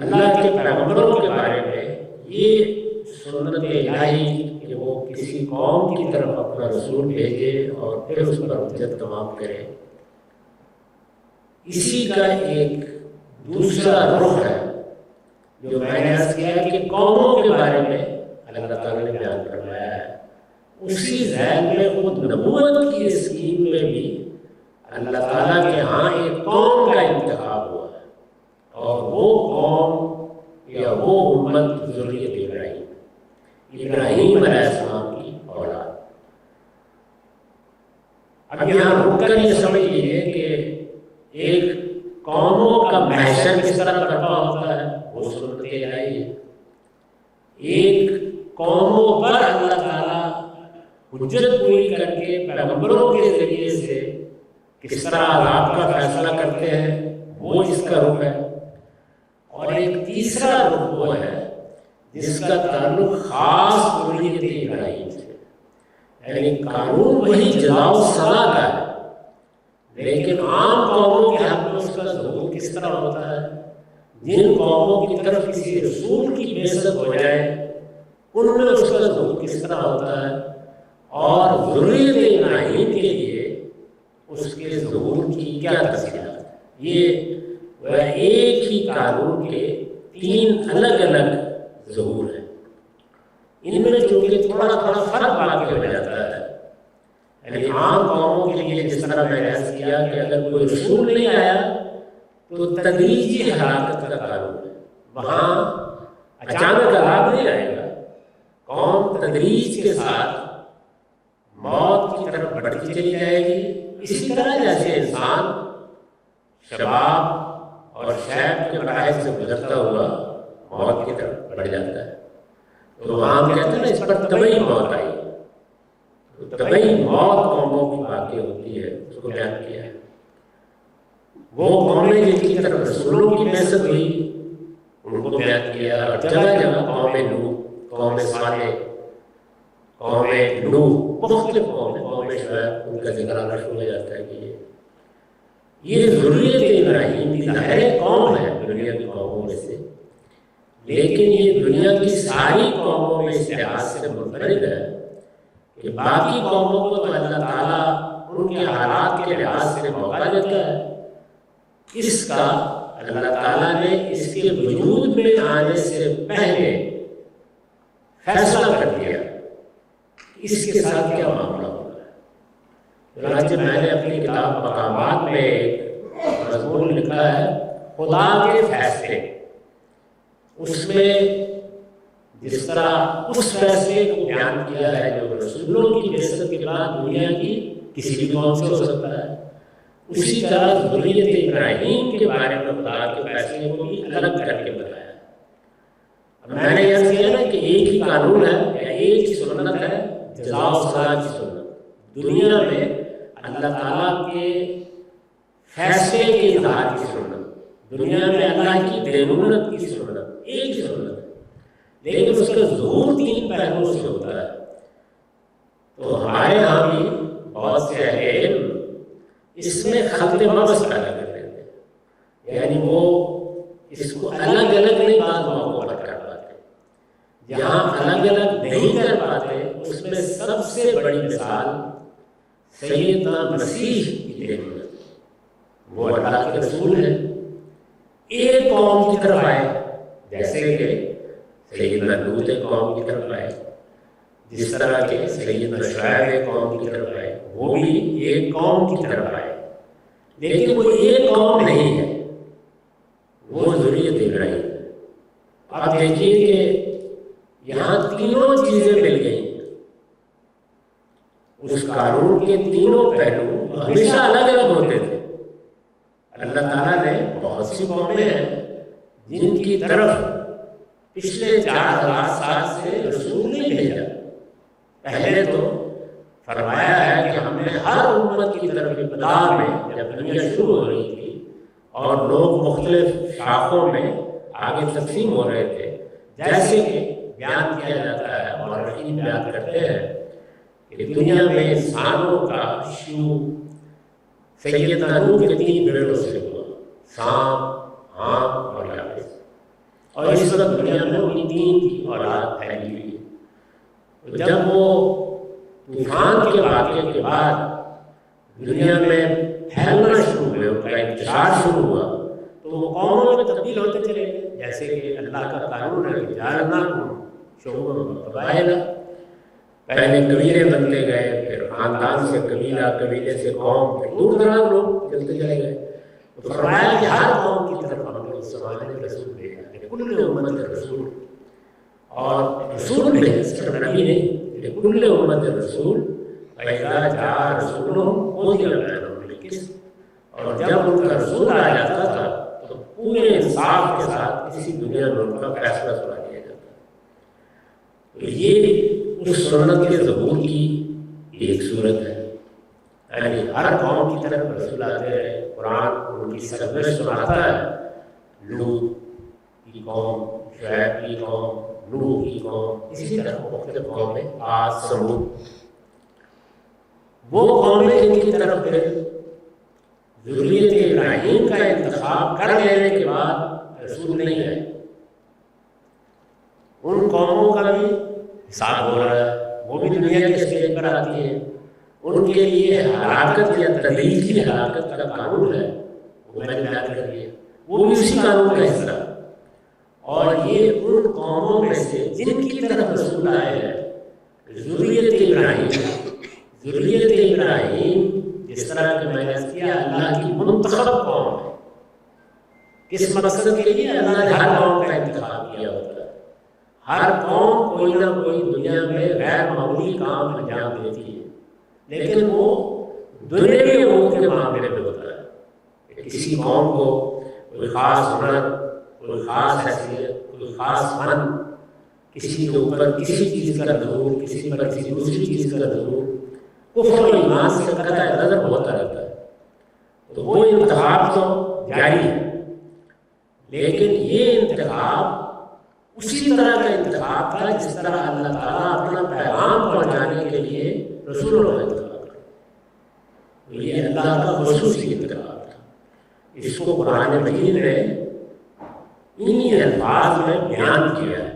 अल्लाह के पैगंबरों के बारे में ये सुन्नत इलाही कि वो किसी कौम की तरफ अपना रसूल भेजे और फिर उस पर हुज्जत तमाम करे, इसी का एक दूसरा रुख है जो मैंने अर्ज किया कि कौमों के बारे में अल्लाह ताला ने बयान करवाया है। उसी ज़ैल में खुद नबूवत की स्कीम में भी अल्लाह ताला के यहाँ एक कौम का इंतखाब हुआ है, और वो कौम या वो उम्मत ज़ुर्रियत इब्राहीम अलैहिस्सलाम की औलाद। अब यहाँ रुक कर ये समझ लीजिए कि एक कौमों का महशर किस तरह करना होता है, वो सुन्नत इलाही है। एक कौमों पर अल्लाह ताला हुज्जत पूरी करके पैगंबरों के जरिए से किस तरह अज़ाब का फैसला करते हैं, वो इसका रुख है। और एक तीसरा रुख वो है जिसका ताल्लुक खास ज़ुर्रियत इब्राहीम से, यानी कानून वही जज़ा व सज़ा का है, लेकिन आम कौमों के हक़ में उसका ज़हूर किस तरह होता है। जिन कौमों की तरफ किसी रसूल की बेइज्जत हो जाए उनमें उसका ज़हूर किस तरह होता है, और ज़ुर्रियत इब्राहीम के लिए उसके ज़हूर की क्या तफ़सीलात है। ये वह एक ही कानून के तीन अलग अलग ज़हूर है। इनमें चूँकि थोड़ा थोड़ा फ़र्क वाक़ई हो जाता है, यानी आम कौमों के लिए जिस तरह मैंने अर्ज़ किया कि अगर कोई रसूल नहीं आया तो तदरीजी हलाकत का कानून है, वहाँ अचानक अज़ाब नहीं आएगा, कौम तदरीज के साथ मौत की तरफ बढ़ती चली जाएगी। इसी तरह जैसे इंसान शबाब और शैब के मराहिल से गुजरता हुआ मौत की तरफ बढ़ जाता है, तो वहाँ हम कहते हैं ना इस पर तबई मौत आई, तो तबई मौत कौमों की वाक़ई होती है, उसको बयान किया है। वो कौमें जिनकी तरफ रसूलों की बेइज्जत हुई उनको बयान किया, और जगह जगह कौमें नूह, कौमें सालेह, कौमें नूह, मुख्तलिफ कौमें शुएब, उनका जिक्र आना शुरू हो जाता है कि ये ज़ुर्रियत इब्राहीम की ज़ाहिर कौम है दुनिया की कौमों में से, लेकिन ये दुनिया की सारी कौमों में इस लिहाज से मुनफरिद है कि बाकी कौमों को तो अल्लाह ताला उनके हालात के लिहाज से मौका देता है, इसका अल्लाह ताला ने इसके वजूद में आने से पहले फैसला कर दिया इसके साथ क्या मामला होगा। चुनांचे मैंने अपनी किताब मकामात में एक मज़मून लिखा है खुदा के फैसले, उसमें जिस तरह उस फैसले को बयान किया है जो रसूलों की बेइज्जत के बाद दुनिया की किसी भी कौम से हो सकता है, उसी तरह ज़ुर्रियत इब्राहीम के बारे में खुदा के फैसले को भी अलग करके बताया। अब मैंने यह किया ना कि एक ही कानून है या एक ही सुन्नत है, जज़ा व सज़ा की सुन्नत, दुनिया में अल्लाह ताला के फैसले के इज़हार की सुन्नत, दुनिया में अल्लाह की देनूनत की सुन्नत, एक ही सुन्नत है, लेकिन उसका ज़हूर तीन पहलुओं से होता है। तो हमारे यहाँ भी बहुत से अहले इसमें खलत मगज़ पैदा कर देते हैं, यानी वो इसको अलग अलग नहीं बात मौक़ों पर कर पाते, जहाँ अलग अलग नहीं कर पाते उसमें सबसे बड़ी मिसाल सैयदना मसीह की देनूनत, वो अल्लाह के रसूल है, एक कौम की तरफ आए, जैसे कि सैयदना लूत एक कौम की तरफ आए, जिस तरह के सैयदना शुएब एक कौम की तरफ आए, वो भी एक कौम की तरफ आए, लेकिन वो एक कौम नहीं है, वो ज़ुर्रियत इब्राहीम है। आप देखिए कि यहाँ तीनों चीज़ें मिल गई, उस कानून के तीनों पहलू हमेशा अलग अलग होते थे। अल्लाह ताला ने बहुत सी कौमें हैं जिनकी तरफ पिछले 4000 साल से रसूल नहीं भेजा। पहले तो फरमाया है कि हमने हर उम्मत की तरफ इब्तिदा में जब दुनिया शुरू हो रही थी और लोग मुख्तलिफ शाखों में आगे तकसीम हो रहे थे, जैसे कि बयान किया जाता है और रहीम बयान करते हैं कि दुनिया में इंसानों का शुरू सैयदना नूह के 3 बेटों से हुआ, साम, हाम और याफेस। اور اس وقت دنیا میں انہیں 3 کی اولاد پھیلی ہوئی ہے۔ جب وہ طوفان کے واقعے کے بعد دنیا میں پھیلنا شروع ہوئے، ان کا انتشار شروع ہوا، تو وہ قوموں میں تبدیل ہوتے چلے گئے، جیسے کہ اللہ کا قانون ہے کہ جعلناکم شعوبا وقبائل، پہلے قبیلے بنتے گئے، پھر خاندان سے قبیلہ، قبیلے سے قوم، پھر دور دراز لوگ چلتے چلے گئے۔ تو فرمایا کہ ہر قوم کی طرف ہم نے اس زمانے میں رسول بھیجا، لکل امت رسول، اور رسول بھیجا صرف نبی نہیں، لکل امت رسول، فإذا جاء رسولهم قضي بينهم بالقسط، اور جب ان کا رسول آ جاتا تھا تو پورے انصاف کے ساتھ اسی دنیا میں ان کا فیصلہ سنا دیا جاتا۔ تو یہ اس سنت کے ظہور کی ایک صورت ہے، یعنی ہر قوم کی طرف رسول آتے ہیں، قرآن ان کی سرگزشت سناتا ہے، لوط کی قوم، شعیب کی قوم، نوح کی قوم، اسی طرح مختلف قومیں، عاد، ثمود، وہ قومیں جن کی طرف پھر ذریت ابراہیم کا انتخاب کر لینے کے بعد رسول نہیں ہے، ان قوموں کا بھی حساب ہو رہا ہے، وہ بھی دنیا کے اسٹیج پر آتی ہیں، ان کے لیے ہلاکت یا تدلیل کی ہلاکت کا قانون ہے، وہ میں نے بیان کر دیا، وہ بھی اسی قانون کا حصہ، اور یہ ان قوموں میں سے جن کی طرف رسول آئے ہیں، ذریت ابراہیم، ذریت ابراہیم جس طرح کہ میں نے کیا اللہ کی منتخب قوم ہے، کس مقصد کے لیے اللہ نے ہر قوم کا انتخاب کیا ہوتا ہے، ہر قوم کوئی نہ کوئی دنیا میں غیر معمولی کام انجام دیتی ہے، لیکن وہ دنیاوی امور کے معاملے میں ہوتا ہے، کسی قوم کو کوئی خاص ہنر، کوئی خاص حیثیت، کوئی خاص فن، کسی کے اوپر کسی چیز کا ظہور، کسی پر کسی دوسری چیز کا ظہور، کفر و ایمان سے قطع نظر ہوتا رہتا ہے، تو وہ انتخاب تو جاری ہے، لیکن یہ انتخاب اسی طرح کا انتخاب تھا جس طرح اللہ تعالیٰ اپنا پیغام پہنچانے کے لیے رسولوں کا انتخاب کرتا، یہ اللہ کا خصوصی انتخاب تھا۔ اس کو قرآن مجید نے انہی الفاظ میں بیان کیا ہے،